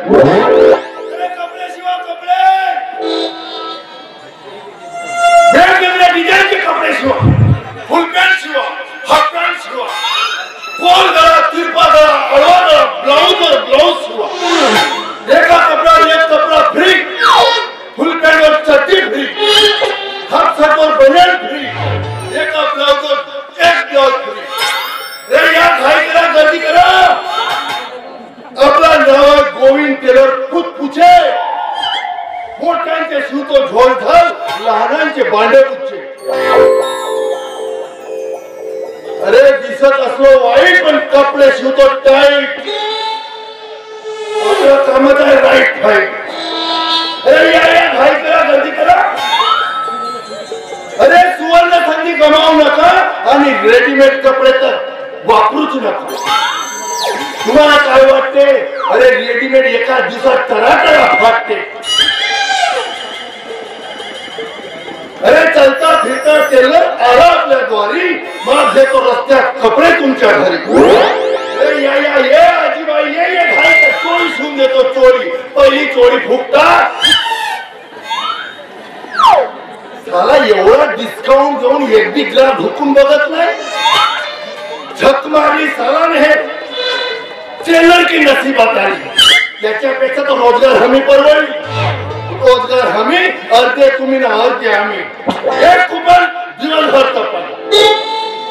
अरे कपडे शिवा कपडे, वेगवेगळ्या डिझाईनचे कपडे शिवा, फुल पॅन्ट शिवा, हाफ पॅन्ट शिवा, गोल गळा, तिरपा गळा, आडवा गळा, ब्लाउज शिवा. एका कपड्यावर एक कपडा फ्री, फुल पॅन्टवर चड्डी फ्री, हाफ शर्टवर बनियान फ्री, एका ब्लाउजवर एक ब्लाउज फ्री. रे या घाईकरा गर्दी करा. आपला नाव गोविंद टेलर खुद पूछे. मोठ्यांचे शिवतो झोल झाल, लहानांचे बांडे पुच्छे. अरे दिसत असलो वाईट पण कपडे शिवतो टाईट. आपल्या कामाचा आहे राईट फाईट. अरे या घाईकरा गर्दी करा. अरे सुवर्ण संधी गमावू नका आणि रेडीमेड कपडे तर वापरूच नका. तुम्हाला काय वाटते? अरे रेडीमेड एका दिवसात तरातरा फाटते. अरे चलता फिरता टेलर आला आपल्या द्वारी, मग घेतो रस्त्यात कपडे तुमच्या घरी. अरे या ये आजीबाई ये घाल तर चोरी शिवून देतो. चोरी पहिली चोरी फुकटा. साला एवढा डिस्काउंट घेऊन एक बी ग्राहक ढुकून बघत नाही. झक मारली साला ने. टेलर की नसीबात आली. त्याच्यापेक्षा तो रोजगार हमी परवडली. रोजगार हमी अर्धे तुम्ही ना अर्धे आम्ही. एक कुपन दिवसभर तपाल.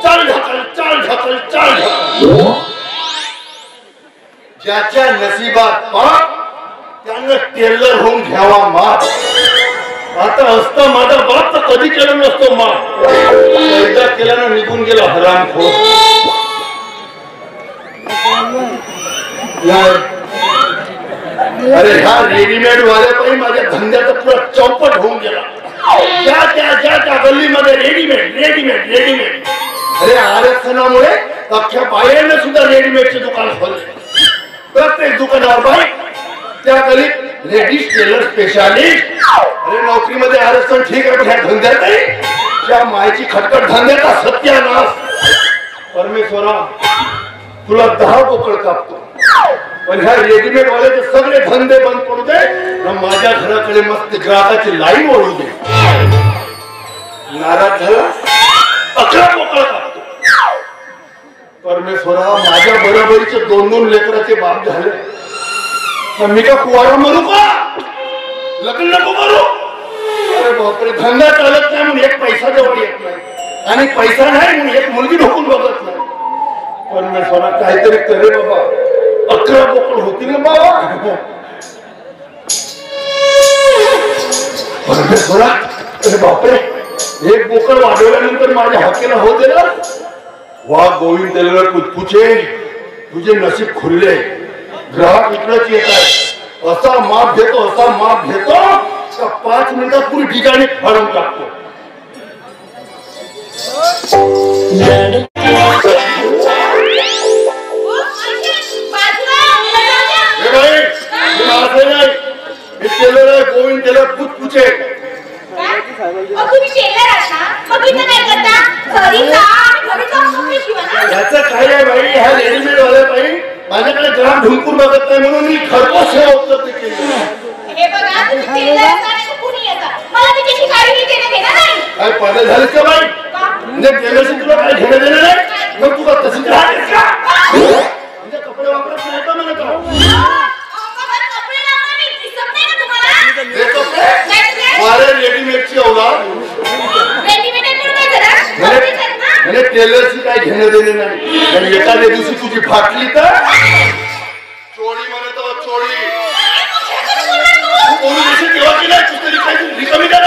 चाल ढकल चाल ढकल चाल ढकल. ज्याच्या नसीबात पाप त्यानं टेलर होऊन घ्यावा माप. आता असता माझा बाप तर कधी केलं नसतो माप. पैदा केल्यानं निघून गेला हरामखोर. अरे ह्या रेडीमेड वाल्यापायी माझ्या धंद्याचा पुरा चौपट होऊन गेला. त्या गल्लीमध्ये रेडीमेड रेडीमेड रेडीमेड. अरे आरक्षणामुळे अख्ख्या बायांना सुद्धा रेडीमेडचे दुकान खोलले. प्रत्येक दुकानावर बाई. त्या गल्लीत लेडीज टेलर स्पेशालिस्ट. अरे नोकरीमध्ये आरक्षण ठीक आहे पण ह्या धंद्यात नाही. त्या मायची खटखट धंद्याचा सत्यानाश. परमेश्वरा तुला 10 बोकळ कापतो पण ह्या रेडीमेड वाल्याचे सगळे धंदे बंद पडू दे ना. माझ्या घराकडे मस्त ग्राहकाची लाईन ओढू दे. नाराज झाला 11 बोकळ कापतो. परमेश्वरा माझ्या बरोबरीचे 2-2 लेकराचे बाप झाले. मी का कुवारा मरू का? लग्न नको करू. अरे बापरे धंदा चालत नाही म्हणून एक पैसा जवळ येत नाही आणि पैसा नाही म्हणून एक मुलगी ढोकून बघत नाही. परमेश्वरा काहीतरी करे बाबा. 11 बोकड होती ना बाबा. परमेश्वरा अरे बापरे एक बोकड वाढवल्यानंतर माझ्या हाकेला होते ना. वा गोविंद टेलर पूछे तुझे नशीब खुलले. ग्राहक इकडेच येत आहे. असा माप घेतो असा माप घेतो का 5 मिनिटात पुरी ठिकाणी फाडून टाकतो. टेलर आहे गोविंद टेलर पूछे. याचं काय आहे बाई ह्या रेडीमेड वाल्या बाई माझ्याकडे ग्राहक ढुंकून बघत नाही म्हणून मी खरपोश सेवा उपलब्ध केली. काय पागल झालीस का बाई? म्हणजे टेलरशी तुला काय घेणं देणं नाही. मग तुला तशीच राहतेस का? म्हणजे कपडे वापरत नाही का म्हणत रेडीमेडची औलाद. म्हणजे टेलरशी काय घेणं देणं नाही. एखाद्या दिवशी तुझी फाटली तर चोळी म्हणत चोळी बोलू देशील तेव्हा की नाही तू तरी काही रिकामी का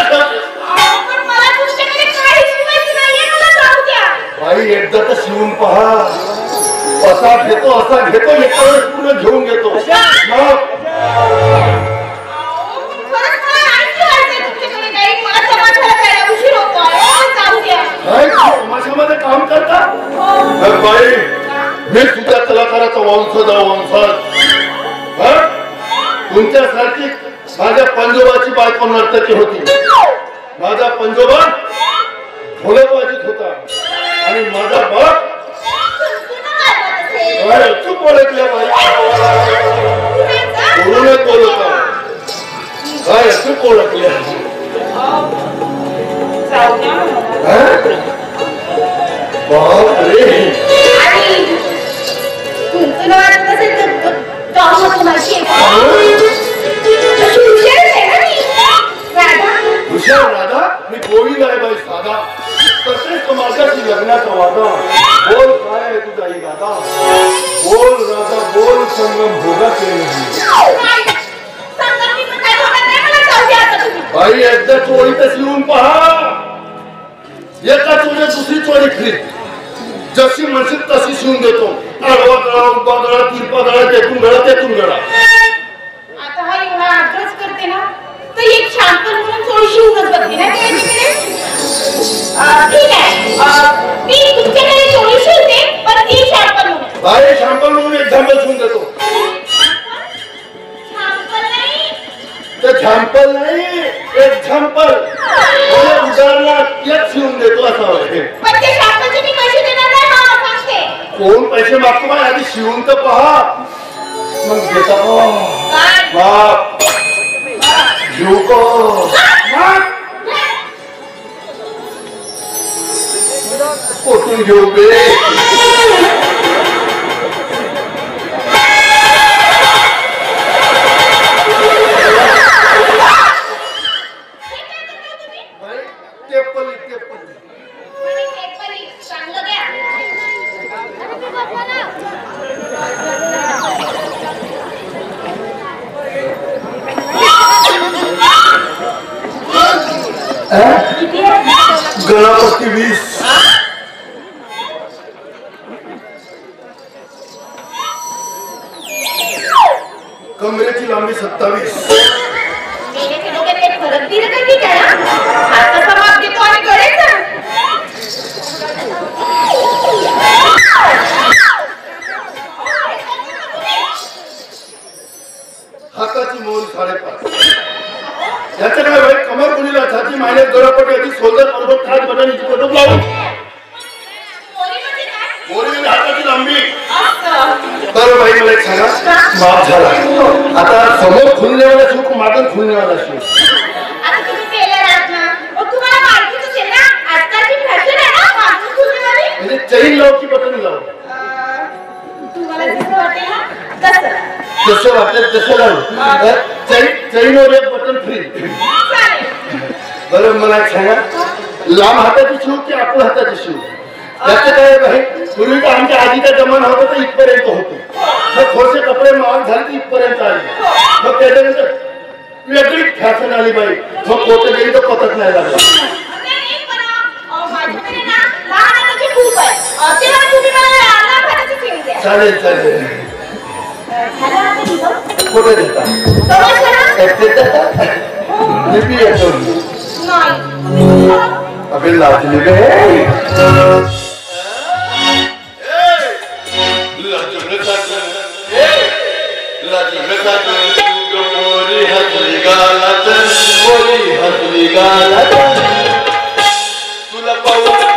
भाई. एकदा तर शिवून पहा. असा घेतो असा घेतो एका वेळेस पूर्ण घेऊन घेतो. समाजामध्ये काम करता बाई. मी सुद्धा कलाकाराचा वंशज. तुमच्यासारखी माझ्या पंजोबाची बायको नर्तकी होती. माझा पंजोबा ढोलक वाजत होता आणि माझा बाप चूप ओळखल्या बाई. चोरूनच बोलवतो काय असं ओळखलं बापरे हुशार राधा मी गोविंद आहे बाई साधा तसेच माझ्याशी लग्नाचा वादा बोल काय आहे तुझा ही गादा बोल राधा बोल संगम भोगाचे बाई एकदा चोरी तशी येऊन पहा एका चोरी दुसरी चोरी खरीद जशी म्हणशील तशी शिवून देतो आडवा गळा उभा गळा तिरपा गळा तेथून गळा आता हा एवढा अभ्यास करते ना तर एक शॅम्पल म्हणून थोडी शिवूनच बघते ना ठीक आहे मी तुमच्याकडे चोळी शिवते पण ती शॅम्पल म्हणून बाई शॅम्पल म्हणून एक झंपल शिवून देतो झंपल नाही एक झंपल उदाहरणार्थ एक शिवून देतो असं पण ते शॅम्पलचे मी पैसे देणार नाही हा सांगते कोण पैसे मागतो बाई आधी शिवून तर पहा मग देता बाप घेऊ को कोठून घेऊ बे गणपती 20 कमरेची लांबी 27 हाताची मोल 5.5 याचं काय भाई कमर गुणीला छाती मायने गळपटी आधी सोल्डर बरोबर खाट बटनीची फोटो लावून मोरी हाताची लांबी बरं भाई मला एक सांगा माफ झाला आता समोर खुलण्यावाला शिव को मागून खुलण्यावाला शिव आता तुम्ही टेलर आहात ना मग तुम्हाला माहितीच असेल ना आजकालची फॅशन आहे ना मागून खुलण्यावाली म्हणजे चैन लाव की बटन लाव तुम्हाला जसं वाटेल ना जसं वाटेल तसं लाव चैनवर एक बटन फ्री बरं मला एक सांगा लांब हाताची शिव की आपल्या हाताची शिव त्याचं काय भाई पूर्वी तर आमच्या आजीचा जमाना होता तर इथपर्यंत होतो मग थोडेसे कपडे महाग झाले तर इथपर्यंत आले मग त्याच्यानंतर वेगळीच फॅशन आली बाई मग पोत गेली तर पतच नाही लागला चालेल चालेल कुठे देता लिपी येतो अबे लाजली गे तुला पाहून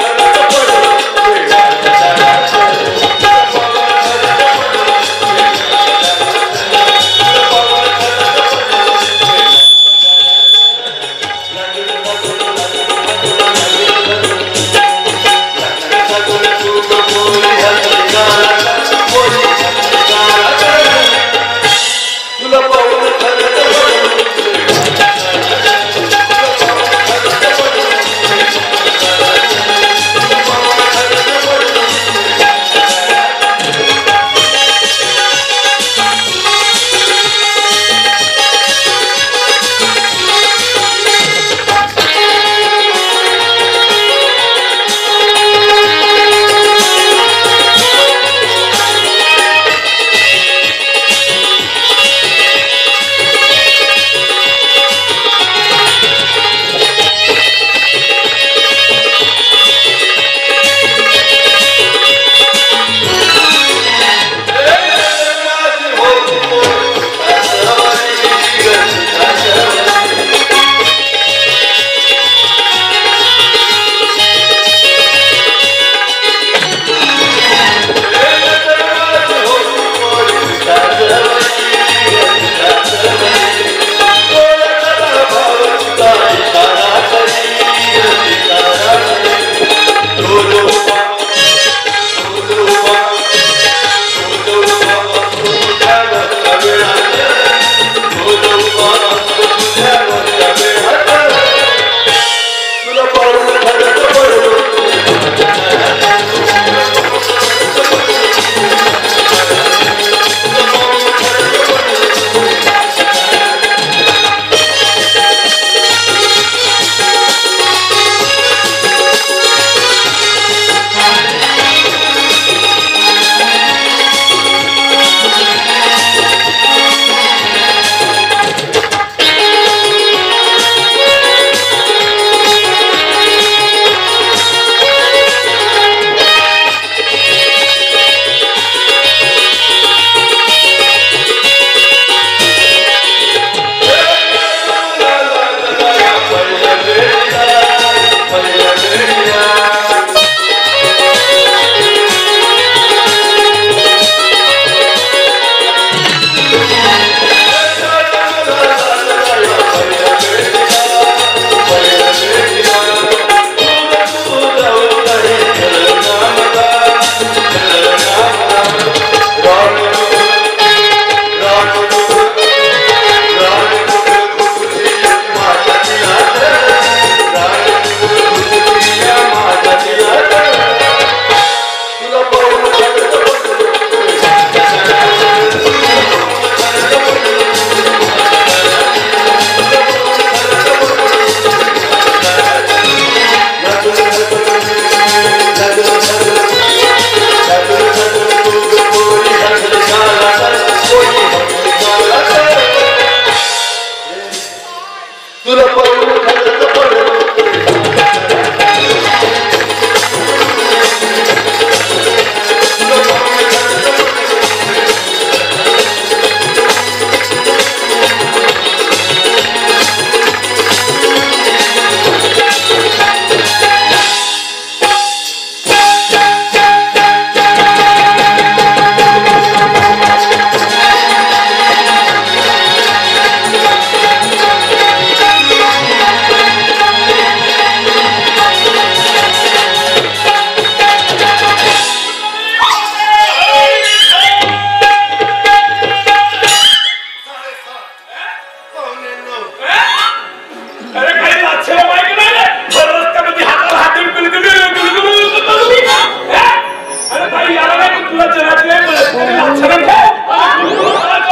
तुला जनाची आहे लक्षात ठेव.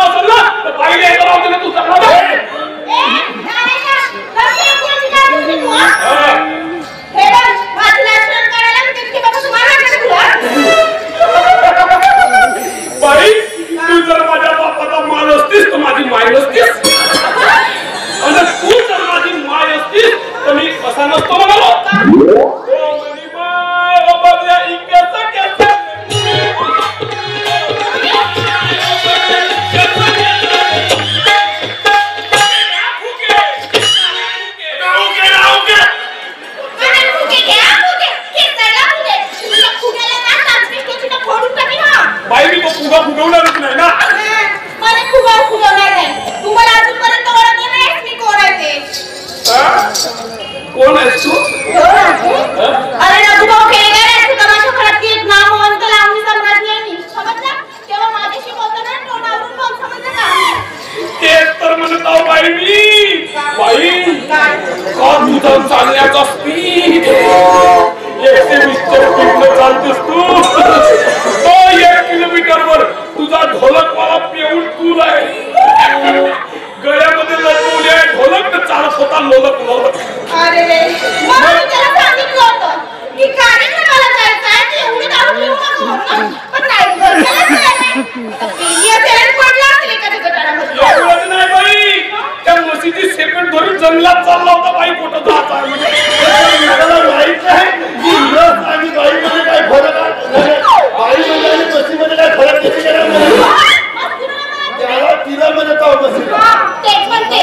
असेल ना तर पाहिजे हे करावं तुला तू सांगणार बाई तू जर माझ्या बापाचा माल असतीस तर माझी माय नसतीस आणि तू जर माझी माय असतीस तर मी कसा नसतो म्हणालो. बाई मी तो फुगा फुगवणारच नाही ना. मला फुगवणार नाही. तुम्हाला अजूनपर्यंत ओळखलं नाही मी कोण आहे ते. कोण आहेस तू? अरे रघुभाऊ खेळेगार तू तमाशा खराबची एक नामवंत लावणी सम्राज्ञी आहे मी. समजलं? तेव्हा माझ्याशी बोलताना तोंडावरून बोल. समजलं का? तेच तर म्हणत आहो बाई मी. बाई का तुझं चालण्याचा स्पीड 120च्या स्पीडनं चालतेस तू. तो 1 किलोमीटरवर तुझा ढोलकवाला पिऊन तू आहे गळ्यामध्ये लटकवली आहे ढोलक तर चालत होता लोलक लोलक. अरे रे म्हणून मी त्याला सांगितलं होतं की कार्यक्रमाला जायचं आहे ते एवढी दारू पिऊ नको म्हणून. पण नाही पडला असेल एखाद्या गटारामध्ये. एवढंच नाही बाई त्या मशिदी सेपरेट धरून जंगलात चालला होता बाई कुठं जायचा मला माहित नाही की रस आणि बाईमध्ये काय फरक आहे. बाईमध्ये आणि मशीमध्ये काय फरक किती त्याला तिला म्हणत आहो मशीला. तेच म्हणते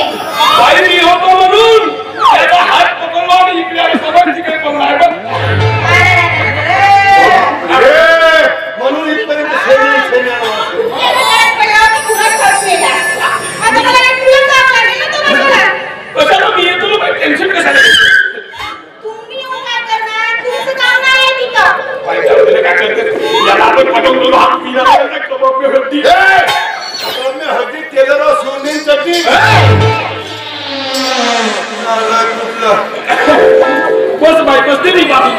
बाई मी होतो म्हणून त्याचा हात पकडला आणि इकडे आले सोबत तिकडे पकडला बघ. म्हणून इथपर्यंत शेणी कशाला मी येतो बाई टेन्शन कशाला. काय करते याला आपण पटवून हात पिला कबाब हड्डी हळदी तेलरा सोनी चटणी बस बाई बसते नाही बाबी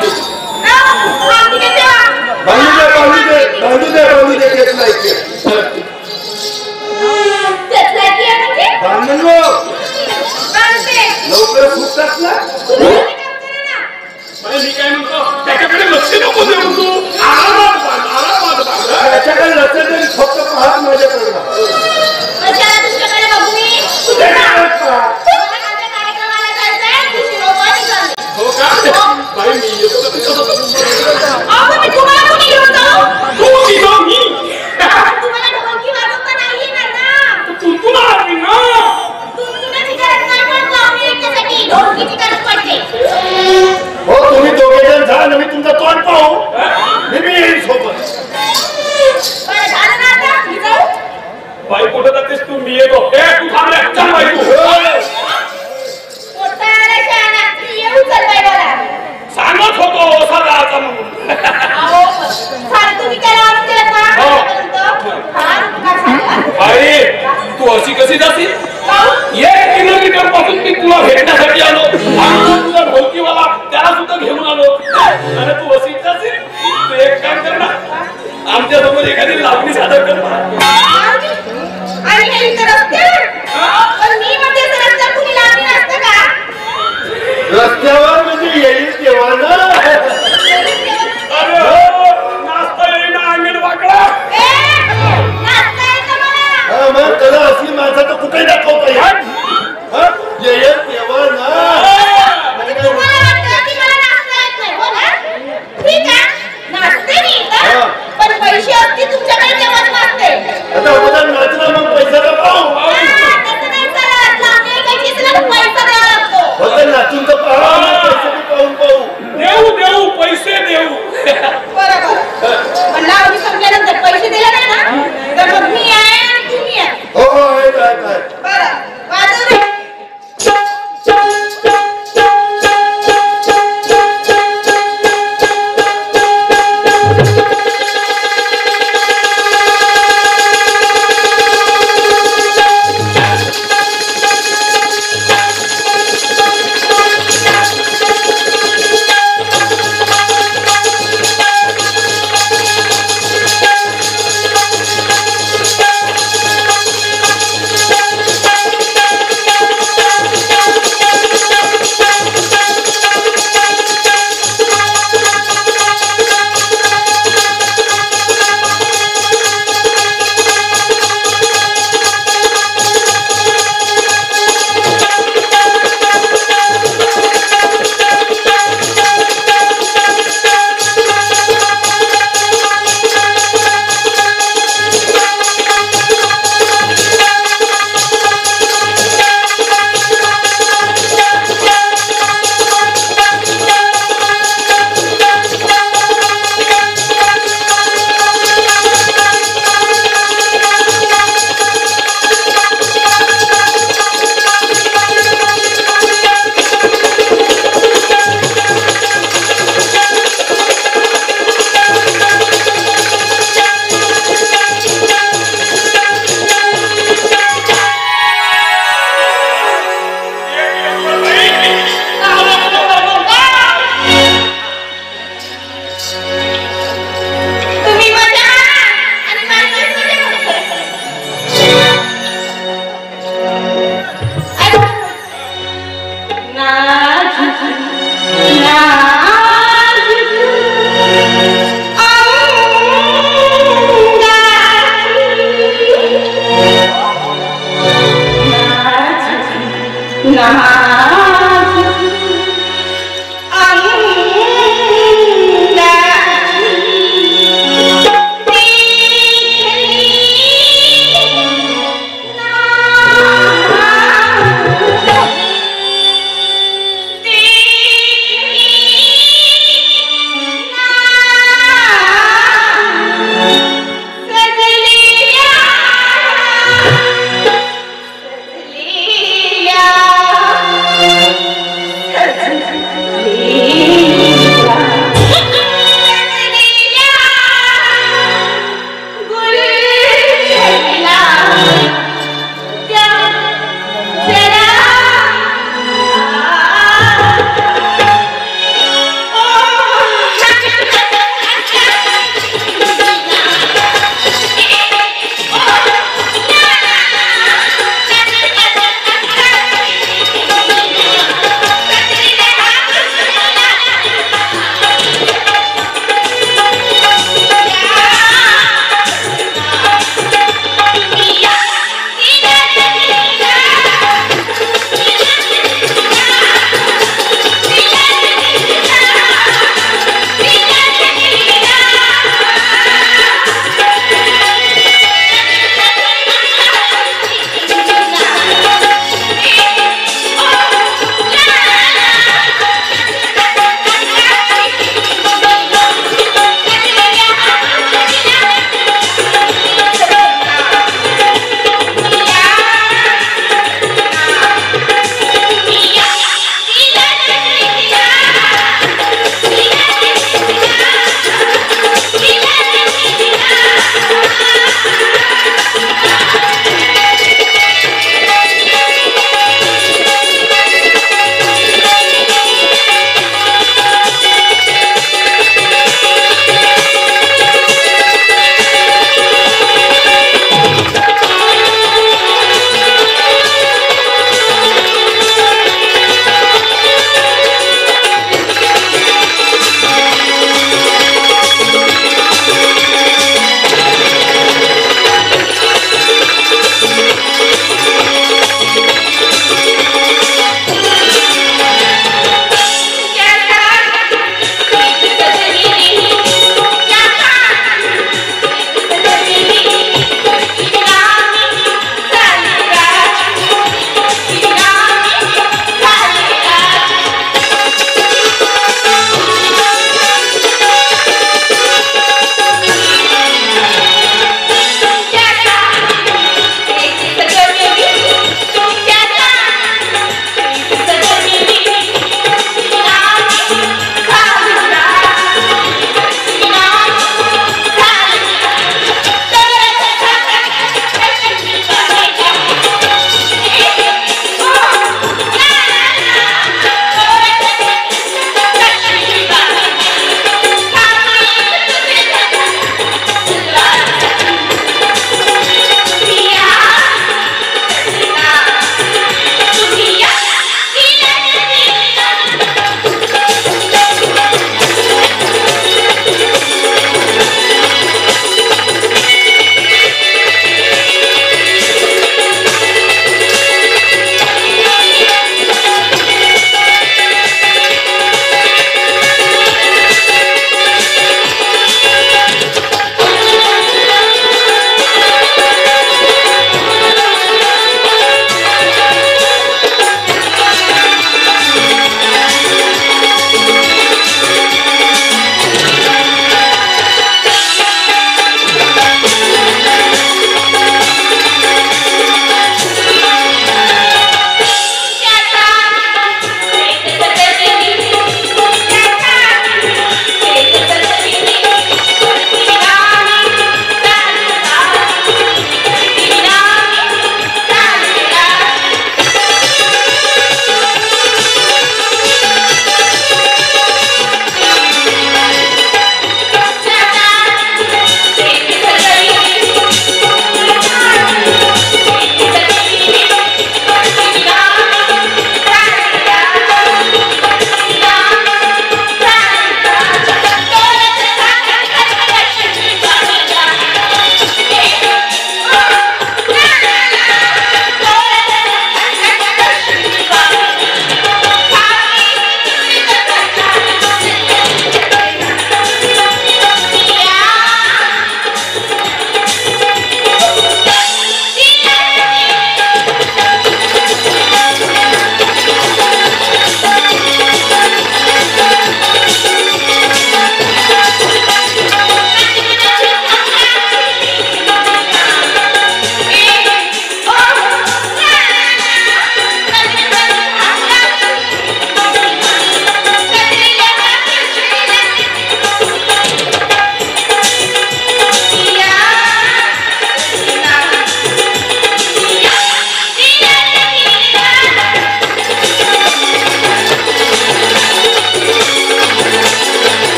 बांधू दे घेत नाही बांधून लवकर सुटतात ना. मी काय म्हणतो त्याच्याकडे लक्ष नको देऊ तू आरामात त्याच्याकडे लक्ष देऊन फक्त पाहत माझ्याकडे हो का बाई मी येतो तुला आली ना हो तुम्ही दोघे जण जा मी तुमचा तोंड पाहू मी येईल सोबत. बाई कुठं जातेस तू मी येतो तू थांबले चल बाई तू सांगत होतो सगळ्याचा म्हणून. बाई तू अशी कशी जाशील 1 किलोमीटर पासून मी तुला भेटण्यासाठी आलो आणि तुझा ढोलकीवाला त्याला सुद्धा घेऊन आलो आणि तू अशी जाशील. तू एक काम कर ना आमच्या समोर एखादी लावणी सादर कर रस्त्यावर म्हणजे येईल तेव्हा ना. नाचता येईना अंगण वाकडा मग त्याला असली माणसं तर कुठेही दाखवता येईल. येईल तेव्हा ना. पण पैसे असतील तुमच्याकडे तेव्हाच मागते. आता अगोदर नाचला मग पैसा का पाहू पैसा द्यावा लागतो. होतं नाचून तर पाहू पैसे पाहून पाहू देऊ पैसे देऊ. बरोबर पण लावणी संपल्यानंतर पैसे दिले नाही ना तर मग मी आहे आणि तुम्ही आहे. हो आहे बरं वाजव रे.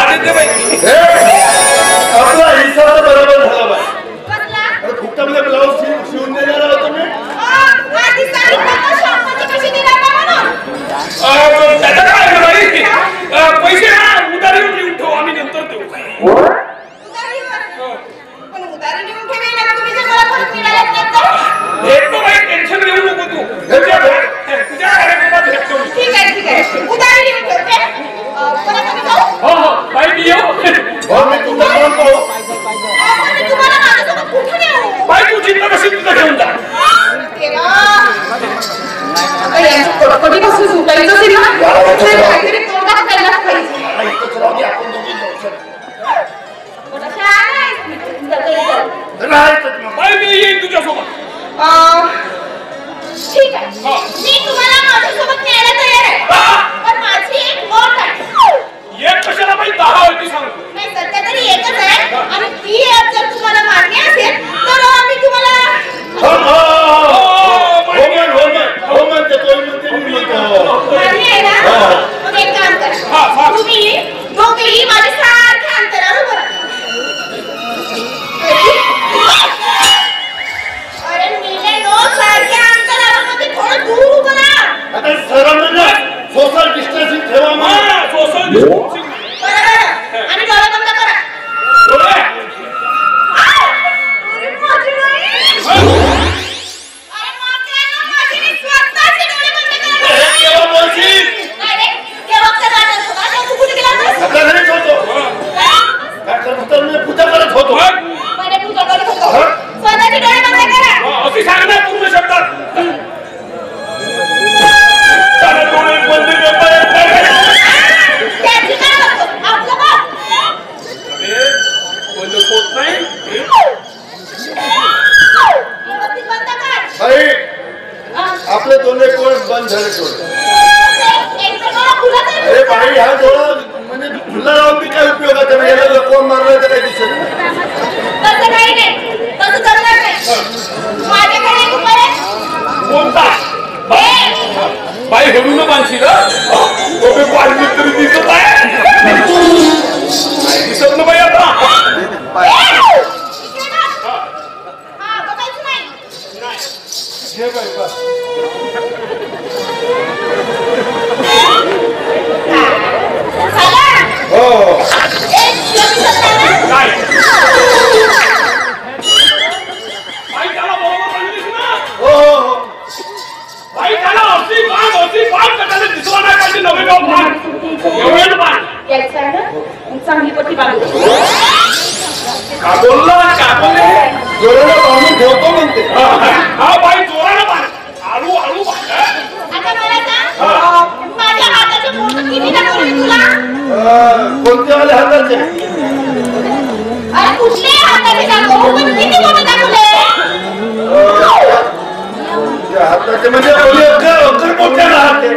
देते बाई. आपला हिस्सा तर बरोबर झाला बाई. कसला? अरे फुकटामध्ये ब्लाऊज शिवून देणार आहोत तुम्ही. आधी सांगितलं तर शंभरचे पैसे देणार नाही म्हणून. त्याचं काय आहे बाई? पैसे उधारीवर लिहून ठेवू, आम्ही नंतर देऊ. उधारीवर? पण उधारी लिहून ठेवेल ना, तुम्ही जर मला परत मिळालेच नाही तर? भेटतो बाई, टेन्शन घेऊ नको तू. तुझ्या कार्यक्रमात भेटतो. ठीक आहे. उधारी लिहून ठेवते. परत आम्ही जाऊ? हो बाई, मी येऊ. मी तुमचं काम पाहू. पण मी तुम्हाला माझ्यासोबत कुठे नेऊ? बाई, तू चिंता कशी तुझं घेऊन जा. देवा. आता यांची कडकडी कसं सुटायचं असेल ना? ते काहीतरी तोंडात करायलाच पाहिजे. इथंच राहू दे, आपण दोघी जाऊ. चल. कशा आहेस? राहायचंच मग. बाई, मी येईन तुझ्यासोबत. ठीक आहे. मी तुम्हाला माझ्यासोबत न्यायला तयार आहे. पण माझी एक अट आहे. एक कशाला बाई, 10 अटी सांगतो. नाही, सध्या तरी एकच आहे. आणि ती अट जर तुम्हाला मान्य असेल तर मी तुम्हाला हो म्हणते तो म्हणते मी म्हणतो. मान्य आहे ना? मग एक काम करा. तुम्ही दोघेही माझ्या सारख्या अंतरावर उभं राहा. अरे नीले नो, सारख्या अंतरावर मध्ये थोडं दूर उभं राहा. आता सर्वांना सोशल डिस्टन्सिंग ठेवा मग. Social distancing. बरं. आणि डोळे बंद करा. डोळे. अरे माझी नाही. अरे माझी नाही, स्वतःचे डोळे बंद करा. केव्हा बोलशील? नाही रे, केव्हा तर राहणार होता. आता तू कुठे गेला होतास? आता घरीच होतो. काय? काय करत होतो? मी पूजा करत होतो. म्हणे पूजा करत होतो. स्वतःचे डोळे बंद करा. अशी सांगणार पूर्ण शब्दात. त्याला डोळे बंद करता येत नाही. त्याची काय करतो? आपलं बघ. अरे, बंद होत नाही. व्यवस्थित बंद कर. बाई, आपले दोन्ही डोळे बंद झाले डोळे. एक तर डोळा खुला कर. अरे बाई, हा डोळा म्हणजे खुला राहून बी काय उपयोगाचा नाही. याला लपवून मारलं तर काही दिसत नाही. तसं काही नाही. तसं जमणार नाही. माझ्याकडे एक उपाय आहे. कोणता? बाई, हळून बांधशील. डोळे पाडली तरी दिसत आहे. नाही दिसत ना बाई आता. हा, बघायचं नाही. हे बाई बा. झालं? हो एक दिवस झाला? काय? बाई, त्याला बरोबर सांगितलीस ना? हो बाई, त्याला अशी बाण कटायला दिसला नाही पाहिजे. नवे गाव बाण. एवढं बाण. यायचं आहे ना? चांगली पट्टी बांधू. का बोलला? का बोलले? जोराला बांधून ठेवतो म्हणते. हा बाई, जोरानं बाण. हळू बाण. आता मला सांग, माझ्या हाताचे फोटो किती दाखवले तुला? कोणत्या वाले हाताचे? अरे कुठले हाताचे दाखवू? पण किती फोटो दाखवले? त्या हाताचे म्हणजे अगर मोठ्या हाते.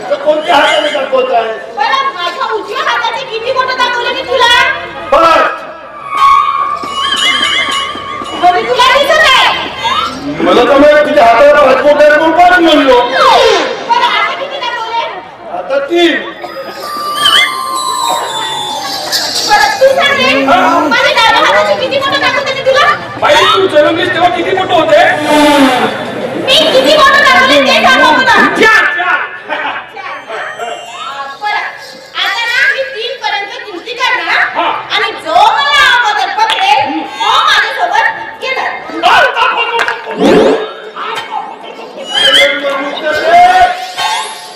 तर कोणत्या हाताने दाखवत आहे? बरं, माझ्या उजव्या हाताचे किती फोटो दाखवले मी तुला? बस. म्हणजे तुला दिसत आहे? मला तर माहित तुझ्या हातावर पासपोर्ट आहे म्हणून पाच म्हणलो. बरं, आता किती दाखवले? आता 3. बरं, तू सांग रे. माझ्या डाव्या हाताचे किती फोटो दाखवले मी तुला? बाई, तू जन्मलीस तेव्हा किती मोठं होते? मी किती फोटो दाखवले ते सांग मला. 4. बरं, आता ना मी 3 पर्यंत गिनती करणार. हा. आणि जो मला अगोदर पकडेल तो माझ्यासोबत येणार.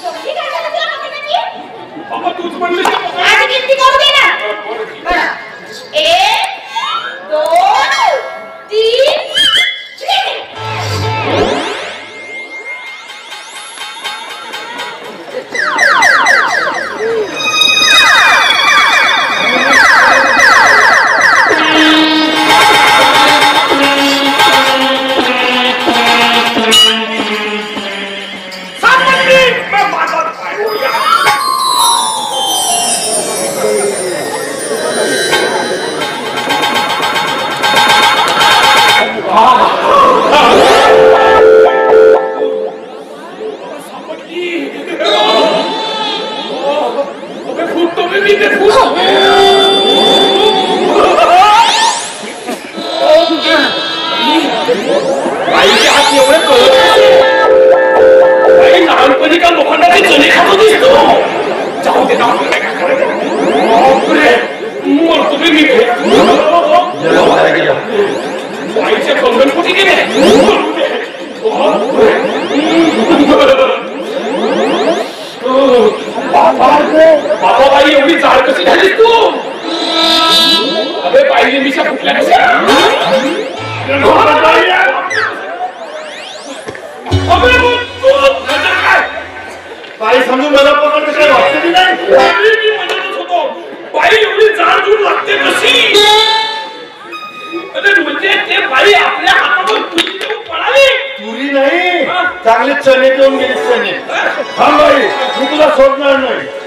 एवढी काय झालं तुला पकडण्याची? बाबा, तूच म्हणलीस ना पकड. आधी गिनती करू दे ना. बरं, 1 2 3 4. झालीस तू अबे बाईने मिशा फुटल्या कशा बाई समजून मला पकडलं काय वाटतं की नाही मी म्हणतच होतो बाई एवढी जाडजूड लागते कशी अरे म्हणजे ते बाई आपल्या हातावर तुरी देऊन पळाली तुरी नाही चांगले चणे देऊन गेले चणे हा बाई मी तुला सोडणार नाही